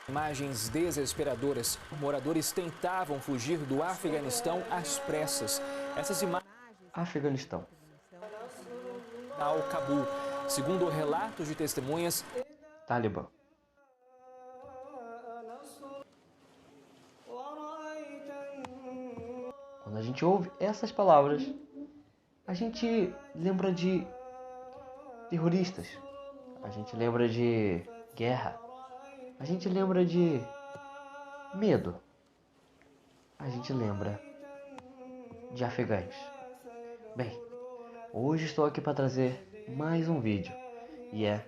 Imagens desesperadoras. Moradores tentavam fugir do Afeganistão às pressas. Essas imagens Afeganistão. ao Cabul. Segundo relatos de testemunhas, Talibã. Quando a gente ouve essas palavras, a gente lembra de terroristas, a gente lembra de guerra, a gente lembra de medo, a gente lembra de afegãos. Bem, hoje estou aqui para trazer mais um vídeo e é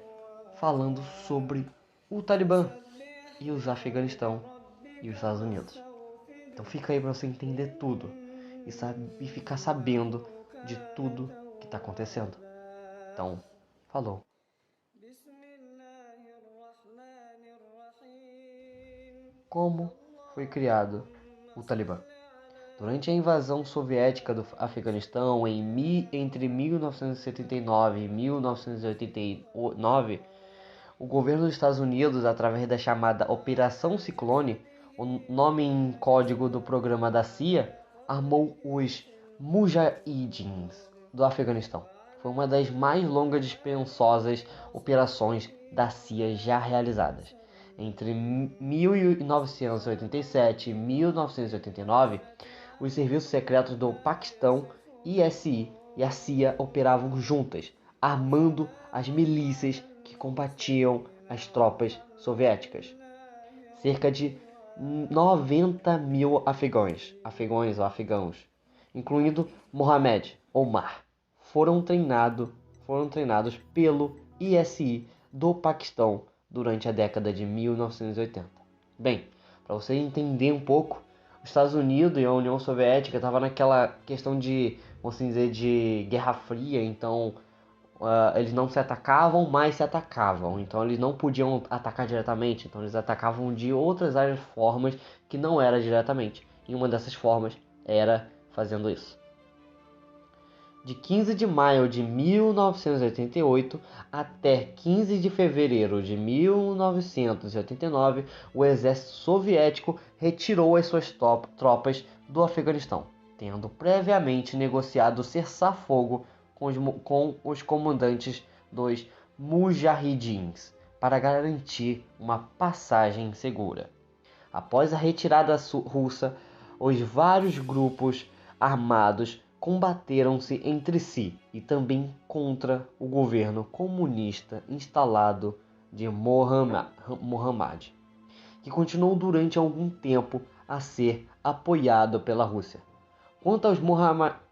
falando sobre o Talibã e os Afeganistão e os Estados Unidos. Então fica aí para você entender tudo e ficar sabendo de tudo que está acontecendo. Então, falou. Como foi criado o Talibã? Durante a invasão soviética do Afeganistão entre 1979 e 1989, o governo dos Estados Unidos, através da chamada Operação Ciclone, o nome em código do programa da CIA, armou os Mujahidins do Afeganistão. Foi uma das mais longas e dispensosas operações da CIA já realizadas. Entre 1987 e 1989, os serviços secretos do Paquistão, ISI e a CIA operavam juntas, armando as milícias que combatiam as tropas soviéticas. Cerca de 90 mil afegãos, incluindo Mohamed Omar, foram treinados pelo ISI do Paquistão durante a década de 1980. Bem, para você entender um pouco, os Estados Unidos e a União Soviética estavam naquela questão de, vamos dizer, de Guerra Fria, então eles não se atacavam, mas se atacavam. Então eles não podiam atacar diretamente, então eles atacavam de outras formas que não era diretamente. E uma dessas formas era fazendo isso. De 15 de maio de 1988 até 15 de fevereiro de 1989, o exército soviético retirou as suas tropas do Afeganistão, tendo previamente negociado cessar-fogo com os comandantes dos Mujahidins para garantir uma passagem segura. Após a retirada russa, os vários grupos armados combateram-se entre si e também contra o governo comunista instalado de Mohammad, que continuou durante algum tempo a ser apoiado pela Rússia. Quanto aos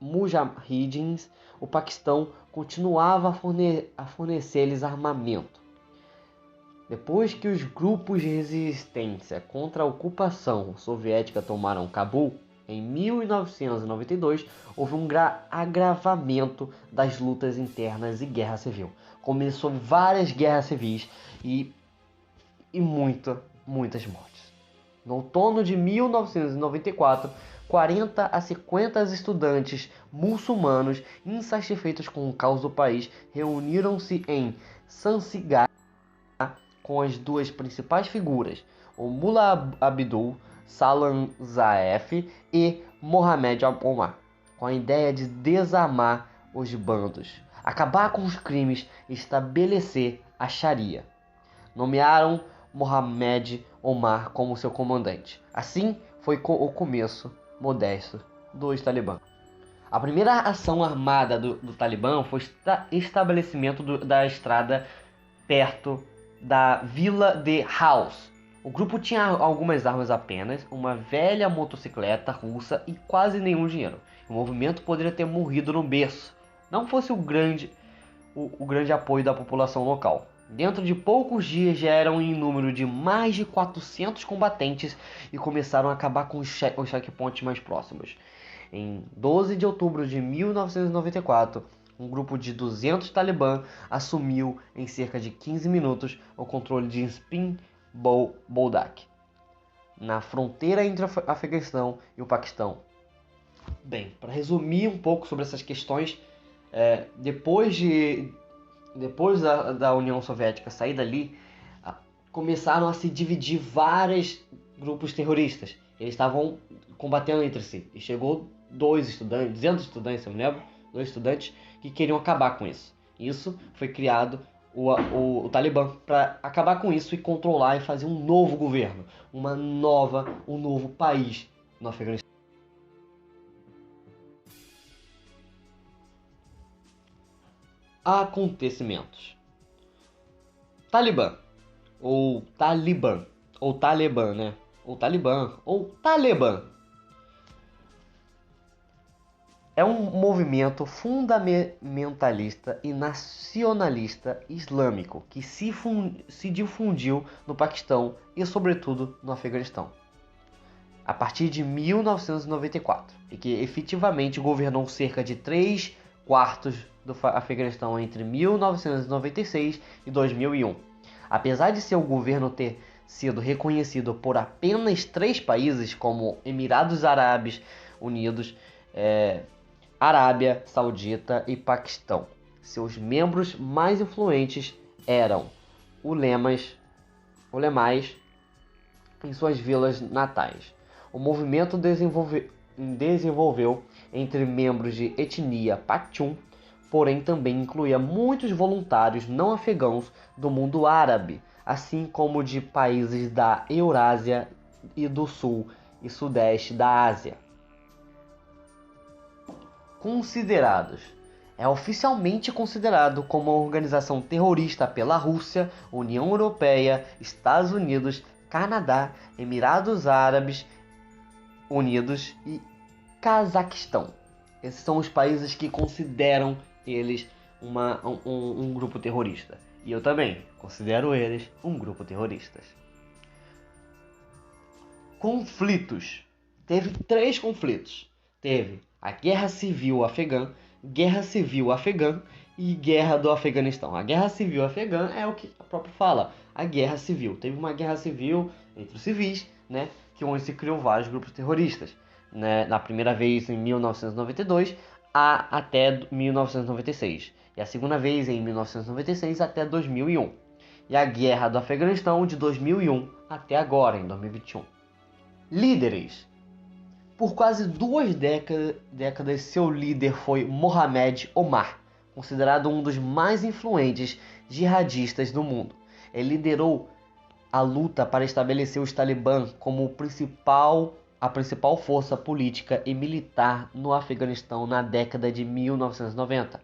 Mujahidins, o Paquistão continuava a fornecer-lhes armamento. Depois que os grupos de resistência contra a ocupação soviética tomaram Cabul, em 1992, houve um agravamento das lutas internas e guerra civil. Começou várias guerras civis e muitas mortes. No outono de 1994, 40 a 50 estudantes muçulmanos insatisfeitos com o caos do país reuniram-se em Zanzibar com as duas principais figuras, o Mullah Abdul Salam Zaef e Mohamed Omar, com a ideia de desarmar os bandos, acabar com os crimes e estabelecer a Sharia. Nomearam Mohamed Omar como seu comandante. Assim foi o começo modesto dos Talibã. A primeira ação armada do Talibã foi o estabelecimento da estrada perto da Vila de House. O grupo tinha algumas armas apenas, uma velha motocicleta russa e quase nenhum dinheiro. O movimento poderia ter morrido no berço, não fosse o grande apoio da população local. Dentro de poucos dias já eram em número de mais de 400 combatentes e começaram a acabar com os checkpoints mais próximos. Em 12 de outubro de 1994, um grupo de 200 talibã assumiu em cerca de 15 minutos o controle de Spin Boldak, na fronteira entre o Afeganistão e o Paquistão. Bem, para resumir um pouco sobre essas questões, depois da União Soviética sair dali, começaram a se dividir vários grupos terroristas. Eles estavam combatendo entre si. E chegou 200 estudantes, se eu me lembro, 2 estudantes que queriam acabar com isso. Isso foi criado o Talibã para acabar com isso e controlar e fazer um novo governo, um novo país no Afeganistão. Acontecimentos. Talibã, ou Talibã, ou Talibã, né? Ou Talibã, ou Talibã. É um movimento fundamentalista e nacionalista islâmico que se difundiu no Paquistão e, sobretudo, no Afeganistão, a partir de 1994, e que efetivamente governou cerca de 3/4 do Afeganistão entre 1996 e 2001. Apesar de seu governo ter sido reconhecido por apenas 3 países, como Emirados Árabes Unidos, Arábia Saudita e Paquistão, seus membros mais influentes eram ulemais em suas vilas natais. O movimento desenvolveu entre membros de etnia Pashtun, porém também incluía muitos voluntários não afegãos do mundo árabe, assim como de países da Eurásia e do sul e sudeste da Ásia. É oficialmente considerado como uma organização terrorista pela Rússia, União Europeia, Estados Unidos, Canadá, Emirados Árabes Unidos e Cazaquistão. Esses são os países que consideram eles um grupo terrorista. E eu também considero eles um grupo terrorista. Conflitos. Teve 3 conflitos. Teve a Guerra Civil Afegã, Guerra Civil Afegã e Guerra do Afeganistão. A Guerra Civil Afegã é o que a própria fala, a Guerra Civil. Teve uma guerra civil entre os civis, né, onde se criou vários grupos terroristas. Né, na primeira vez em 1992 até 1996. E a segunda vez em 1996 até 2001. E a Guerra do Afeganistão de 2001 até agora, em 2021. Líderes. Por quase 2 décadas, seu líder foi Mohamed Omar, considerado um dos mais influentes jihadistas do mundo. Ele liderou a luta para estabelecer os Talibã como a principal força política e militar no Afeganistão na década de 1990.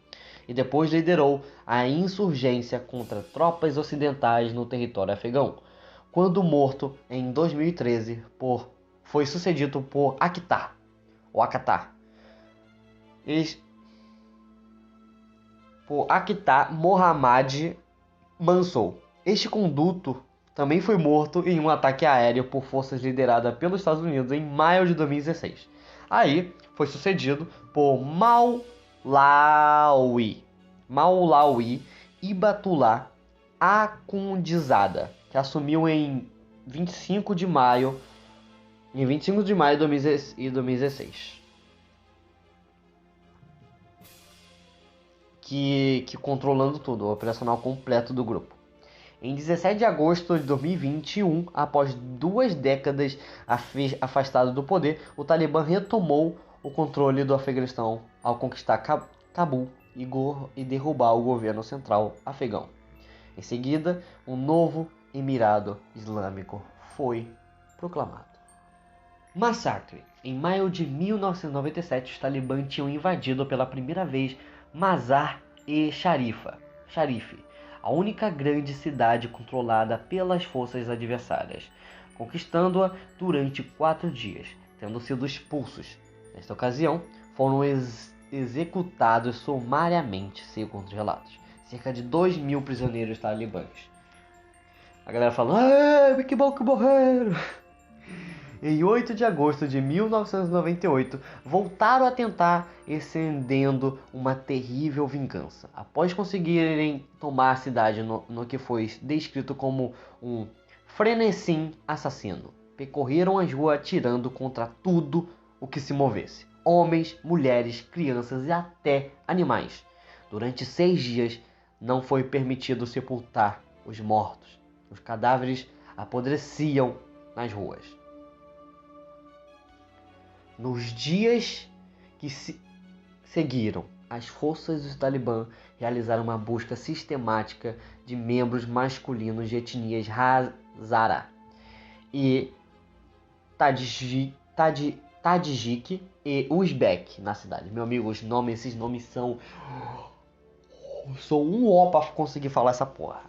E depois liderou a insurgência contra tropas ocidentais no território afegão, quando morto em 2013 foi sucedido por Akhtar Mohammad Mansour. Este conduto também foi morto em um ataque aéreo por forças lideradas pelos Estados Unidos em maio de 2016. Aí foi sucedido por Maulawi Ibatullah Akhundzada, que assumiu em 25 de maio de 2016. Que controlando tudo, o operacional completo do grupo. Em 17 de agosto de 2021, após 2 décadas afastado do poder, o Talibã retomou o controle do Afeganistão ao conquistar Cabul e derrubar o governo central afegão. Em seguida, um novo Emirado Islâmico foi proclamado. Massacre. Em maio de 1997, os Talibã tinham invadido pela primeira vez Mazar-e-Sharif, a única grande cidade controlada pelas forças adversárias, conquistando-a durante 4 dias, tendo sido expulsos. Nesta ocasião, foram executados sumariamente, segundo os relatos, cerca de 2.000 prisioneiros talibãs. A galera falando, que bom que morreram! Em 8 de agosto de 1998, voltaram a tentar, estendendo uma terrível vingança. Após conseguirem tomar a cidade no que foi descrito como um frenesim assassino, percorreram as ruas atirando contra tudo o que se movesse. Homens, mulheres, crianças e até animais. Durante 6 dias, não foi permitido sepultar os mortos. Os cadáveres apodreciam nas ruas. Nos dias que seguiram, as forças dos Talibã realizaram uma busca sistemática de membros masculinos de etnias Hazara e Tadjik e Uzbek na cidade. Meu amigo, esses nomes são... Sou um ó pra conseguir falar essa porra.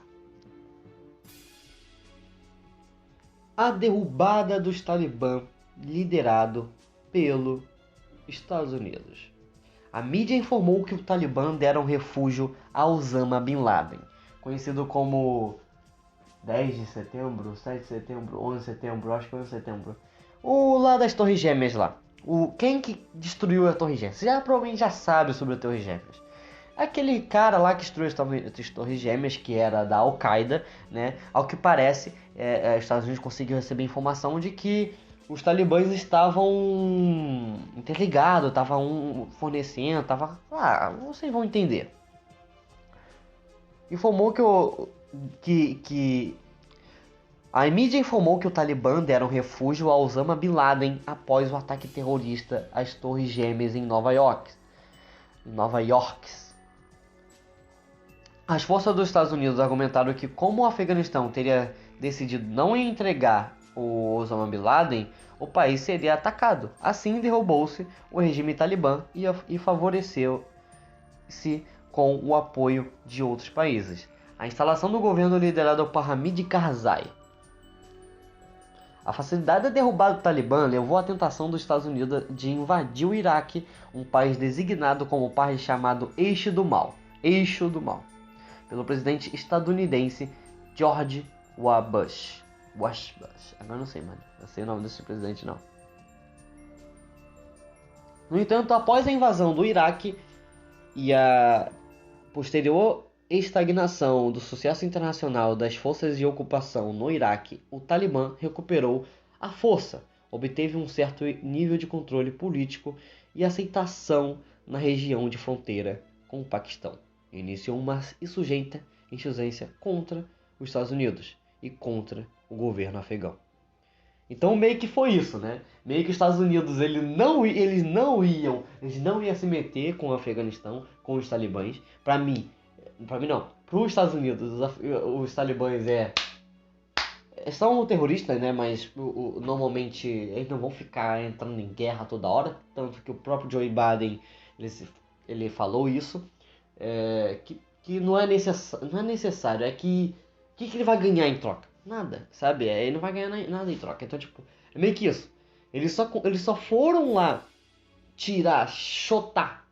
A derrubada dos Talibã, liderado pelo Estados Unidos. A mídia informou que o Talibã deram refúgio a Osama Bin Laden, conhecido como 10 de setembro, 7 de setembro, 11 de setembro, acho que foi 11 de setembro. O lá das Torres Gêmeas lá. Quem que destruiu a Torre Gêmeas? Você provavelmente já sabe sobre a Torre Gêmeas. Aquele cara lá que destruiu as Torres Gêmeas, que era da Al-Qaeda, né? Ao que parece, os Estados Unidos conseguiu receber informação de que os talibãs estavam interligados, estavam fornecendo, vocês vão entender. Informou que a mídia informou que o Talibã deram refúgio a Osama Bin Laden após o ataque terrorista às Torres Gêmeas em Nova York. As forças dos Estados Unidos argumentaram que, como o Afeganistão teria decidido não entregar o Osama Bin Laden, o país seria atacado. Assim, derrubou-se o regime talibã e favoreceu-se com o apoio de outros países. A instalação do governo liderado por Hamid Karzai. A facilidade da derrubada do Talibã levou à tentação dos Estados Unidos de invadir o Iraque, um país designado como país chamado Eixo do Mal, pelo presidente estadunidense George W. Bush. Agora não sei, mano. Não sei o nome desse presidente, não. No entanto, após a invasão do Iraque e a posterior estagnação do sucesso internacional das forças de ocupação no Iraque, o Talibã recuperou a força, obteve um certo nível de controle político e aceitação na região de fronteira com o Paquistão. Iniciou uma insurgência contra os Estados Unidos e contra o governo afegão. Então meio que foi isso, né? Meio que os Estados Unidos eles não iam se meter com o Afeganistão, com os talibãs. Para mim não. Para os Estados Unidos, os talibãs são terroristas, né? Mas normalmente eles não vão ficar entrando em guerra toda hora. Tanto que o próprio Joe Biden ele falou isso. Que não é necessário. É que ele vai ganhar em troca? Nada, sabe? Ele não vai ganhar nada em troca. Então, tipo, é meio que isso. Eles só foram lá tirar, chotar,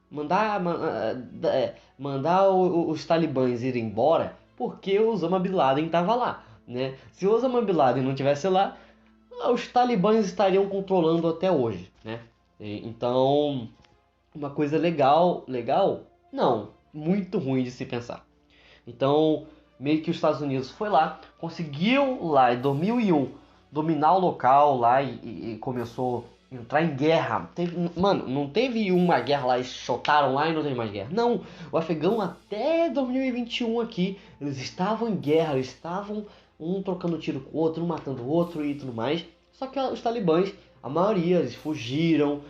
mandar os talibãs irem embora porque o Osama Bin Laden tava lá, né? Se o Osama Bin Laden não tivesse lá, os talibãs estariam controlando até hoje, né? Então, uma coisa legal? Não, muito ruim de se pensar. Então, meio que os Estados Unidos foi lá, conseguiu lá em 2001 dominar o local lá e começou a entrar em guerra. Não teve uma guerra lá, eles chotaram lá e não teve mais guerra. Não, o Afegão até 2021 aqui, eles estavam em guerra, eles estavam um trocando tiro com o outro, um matando o outro e tudo mais. Só que os talibãs, a maioria, eles fugiram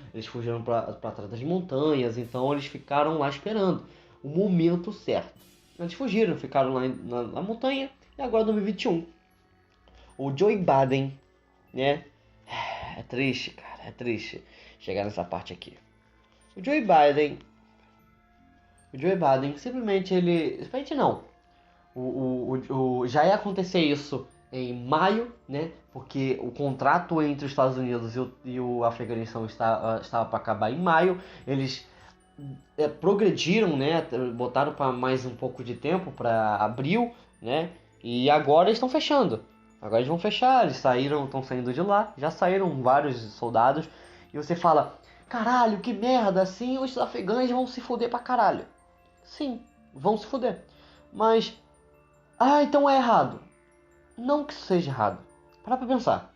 para trás das montanhas, então eles ficaram lá esperando o momento certo. Eles fugiram, ficaram lá na montanha e agora 2021. O Joe Biden, né? É triste, cara, é triste chegar nessa parte aqui. O Joe Biden simplesmente simplesmente não. Já ia acontecer isso em maio, né? Porque o contrato entre os Estados Unidos e o Afeganistão estava para acabar em maio. Eles progrediram, né? Botaram para mais um pouco de tempo para abril, né? E agora eles estão fechando. Agora eles vão fechar, estão saindo de lá, já saíram vários soldados. E você fala, caralho, que merda, assim os afegãos vão se foder pra caralho. Sim, vão se foder. Mas, então é errado. Não que isso seja errado. Para pra pensar.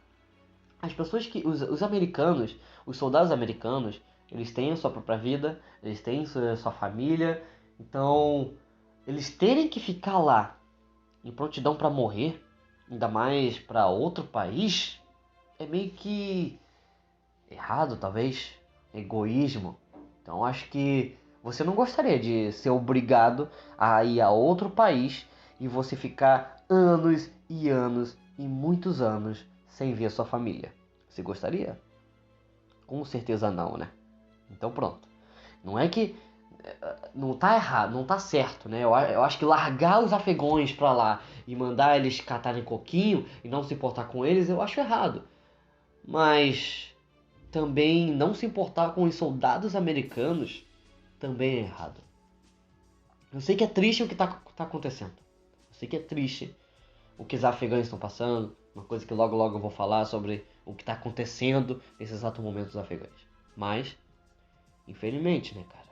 As pessoas os americanos, os soldados americanos, eles têm a sua própria vida, eles têm sua família. Então, eles terem que ficar lá em prontidão para morrer, ainda mais para outro país, é meio que errado, talvez, egoísmo. Então acho que você não gostaria de ser obrigado a ir a outro país e você ficar anos e anos e muitos anos sem ver sua família. Você gostaria? Com certeza não, né? Então pronto. Não é que não tá errado, não tá certo, né? Eu acho que largar os afegões pra lá e mandar eles catarem coquinho e não se importar com eles, eu acho errado. Mas também não se importar com os soldados americanos também é errado. Eu sei que é triste o que tá acontecendo. Eu sei que é triste o que os afegãos estão passando. Uma coisa que logo logo eu vou falar sobre o que está acontecendo nesse exato momento dos afegãos. Mas, infelizmente, né, cara?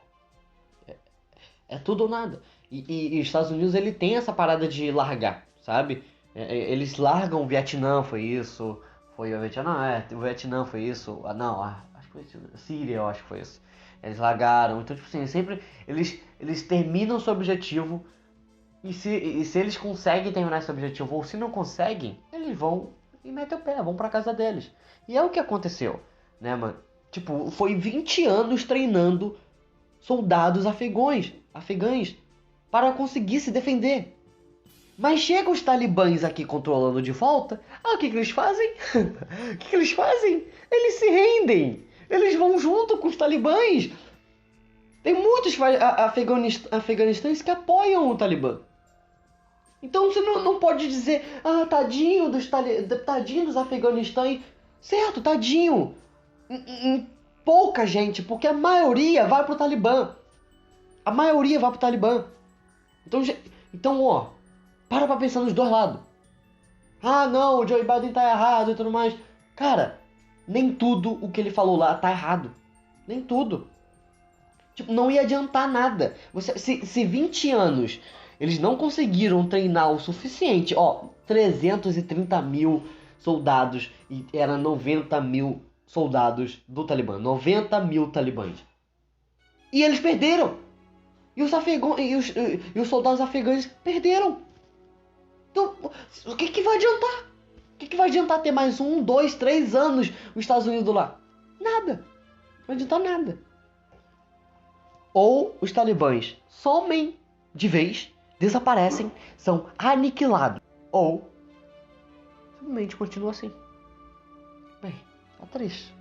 É tudo ou nada. E os Estados Unidos, ele tem essa parada de largar, sabe? Eles largam o Vietnã, foi isso. Foi o Vietnã, não, o Vietnã foi isso. Ah, não, acho que foi Síria, eu acho que foi isso. Eles largaram. Então, tipo assim, sempre eles terminam seu objetivo. E se eles conseguem terminar esse objetivo, ou se não conseguem, eles vão e metem o pé, vão pra casa deles. E é o que aconteceu, né, mano? Tipo, foi 20 anos treinando soldados afegães, para conseguir se defender. Mas chegam os talibãs aqui controlando de volta. Ah, o que eles fazem? O que eles fazem? Eles se rendem. Eles vão junto com os talibãs. Tem muitos afeganistães que apoiam o Talibã. Então você não pode dizer, ah, tadinho dos afeganistães. Certo, tadinho. Em pouca gente, porque a maioria vai pro Talibã. A maioria vai pro Talibã. Então, ó, para pensar nos dois lados. Ah, não, o Joe Biden tá errado e tudo mais. Cara, nem tudo o que ele falou lá tá errado. Nem tudo. Tipo, não ia adiantar nada. Se 20 anos eles não conseguiram treinar o suficiente, ó, 330 mil soldados e era 90 mil soldados do Talibã. 90 mil talibãs. E eles perderam. E os soldados afegães perderam. Então, o que vai adiantar? O que vai adiantar ter mais 1, 2, 3 anos os Estados Unidos lá? Nada. Não vai adiantar nada. Ou os talibãs somem de vez, desaparecem, são aniquilados. Ou simplesmente continua assim. Bem, tá triste.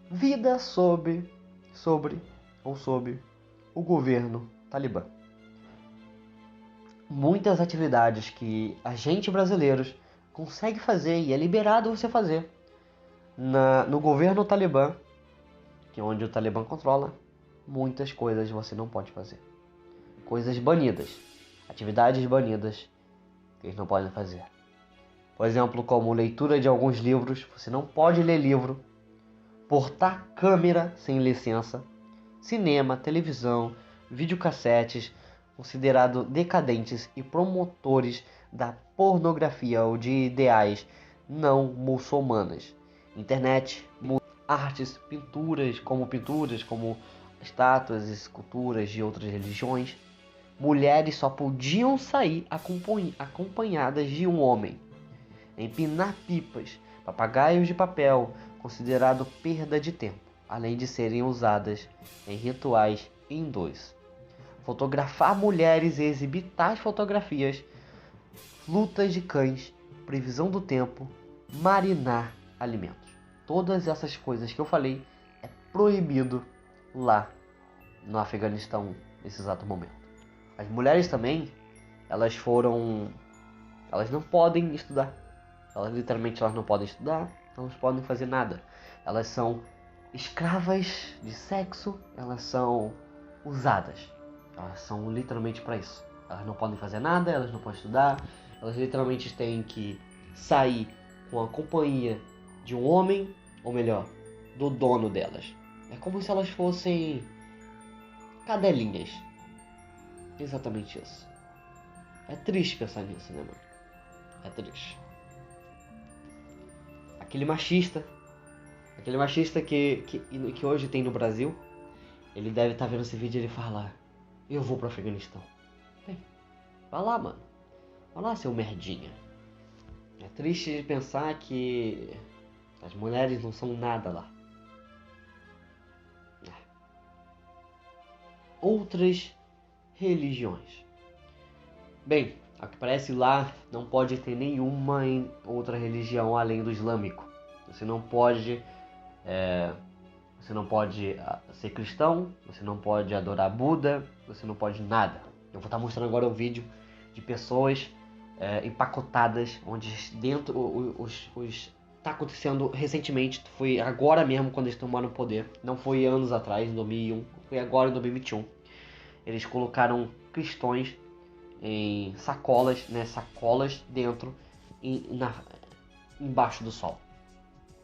Vida sob o governo talibã. Muitas atividades que a gente brasileiros consegue fazer e é liberado você fazer no governo talibã, que é onde o Talibã controla, muitas coisas você não pode fazer. Coisas banidas, atividades banidas que eles não podem fazer. Por exemplo, como leitura de alguns livros, você não pode ler livro, portar câmera sem licença, cinema, televisão, videocassetes, considerado decadentes e promotores da pornografia ou de ideais não muçulmanas. Internet, artes, pinturas como estátuas e esculturas de outras religiões. Mulheres só podiam sair acompanhadas de um homem. Empinar pipas, papagaios de papel, considerado perda de tempo, além de serem usadas em rituais hindus. Fotografar mulheres e exibir tais fotografias, lutas de cães, previsão do tempo, marinar alimentos. Todas essas coisas que eu falei é proibido lá no Afeganistão nesse exato momento. As mulheres também, elas não podem estudar. Elas não podem estudar, não podem fazer nada. Elas são escravas de sexo, elas são usadas. Elas são literalmente para isso. Elas não podem fazer nada, elas não podem estudar, elas literalmente têm que sair com a companhia de um homem, ou melhor, do dono delas. É como se elas fossem cadelinhas. Exatamente isso. É triste pensar nisso, né, mano? É triste. Aquele machista que hoje tem no Brasil, ele deve estar vendo esse vídeo e ele fala: eu vou pro Afeganistão. Bem, vai lá, mano. Olá, seu merdinha. É triste de pensar que as mulheres não são nada lá. Outras religiões. Bem, ao que parece lá, não pode ter nenhuma outra religião além do islâmico. Você não pode ser cristão, você não pode adorar Buda, você não pode nada. Eu vou estar mostrando agora um vídeo de pessoas empacotadas, onde dentro está acontecendo recentemente, foi agora mesmo quando eles tomaram o poder, não foi anos atrás, em 2001, foi agora em 2021. Eles colocaram cristãos em sacolas dentro, embaixo do sol,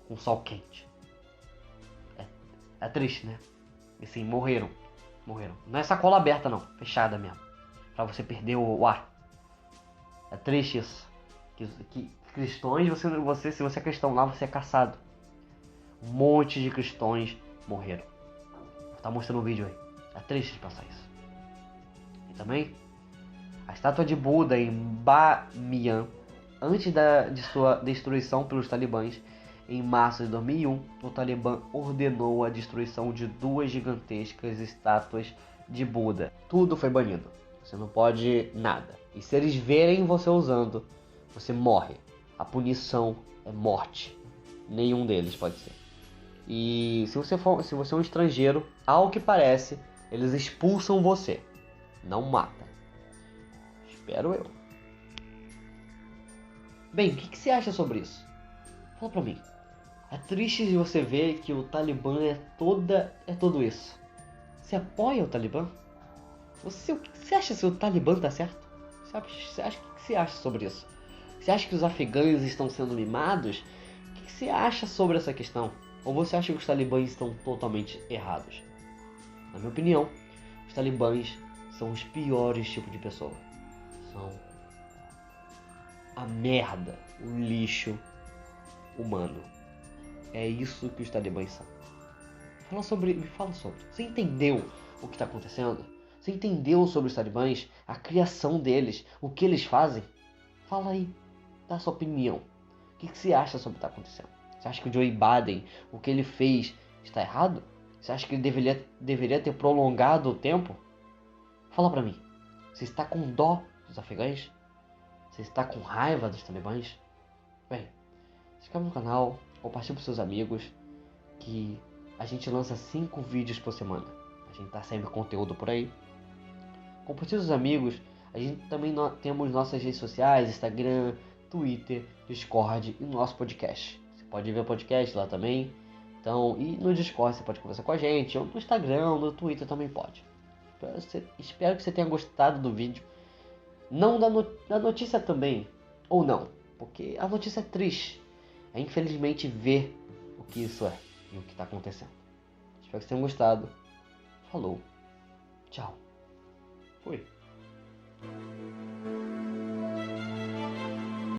com sol quente. É triste, né? E sim, morreram. Não é sacola aberta não, fechada mesmo, pra você perder o ar. É triste isso. Que cristãos, se você é cristão lá, você é caçado. Um monte de cristãos morreram. Tá mostrando um vídeo aí. É triste de passar isso. E também a estátua de Buda em Bamiyan, antes de sua destruição pelos talibãs, em março de 2001, o Talibã ordenou a destruição de 2 gigantescas estátuas de Buda. Tudo foi banido. Você não pode nada. E se eles verem você usando, você morre. A punição é morte. Nenhum deles pode ser. E se você é um estrangeiro, ao que parece, eles expulsam você. Não matam. Espero eu. Bem, o que você acha sobre isso? Fala pra mim. É triste de você ver que o Talibã é tudo isso. Você apoia o Talibã? O que você acha se o Talibã tá certo? O que você acha sobre isso? Você acha que os afegãos estão sendo mimados? O que você acha sobre essa questão? Ou você acha que os talibãs estão totalmente errados? Na minha opinião, os talibãs são os piores tipos de pessoa. São a merda, o lixo humano. É isso que os talibãs são. Me fala sobre. Você entendeu o que está acontecendo? Você entendeu sobre os talibãs? A criação deles? O que eles fazem? Fala aí. Dá a sua opinião. O que você acha sobre o que está acontecendo? Você acha que o Joe Biden, o que ele fez, está errado? Você acha que ele deveria ter prolongado o tempo? Fala pra mim. Você está com dó dos afegãos? Você está com raiva dos talibãs? Bem, se inscreve no canal, compartilhe com seus amigos, que a gente lança 5 vídeos por semana. A gente tá sempre conteúdo por aí. Compartilhe com os amigos. A gente também temos nossas redes sociais, Instagram, Twitter, Discord e nosso podcast. Você pode ver o podcast lá também. Então, e no Discord você pode conversar com a gente, ou no Instagram, no Twitter também pode. Espero que você tenha gostado do vídeo. Não da notícia também, ou não, porque a notícia é triste. É infelizmente ver o que isso é e o que está acontecendo. Espero que vocês tenham gostado. Falou. Tchau. Fui.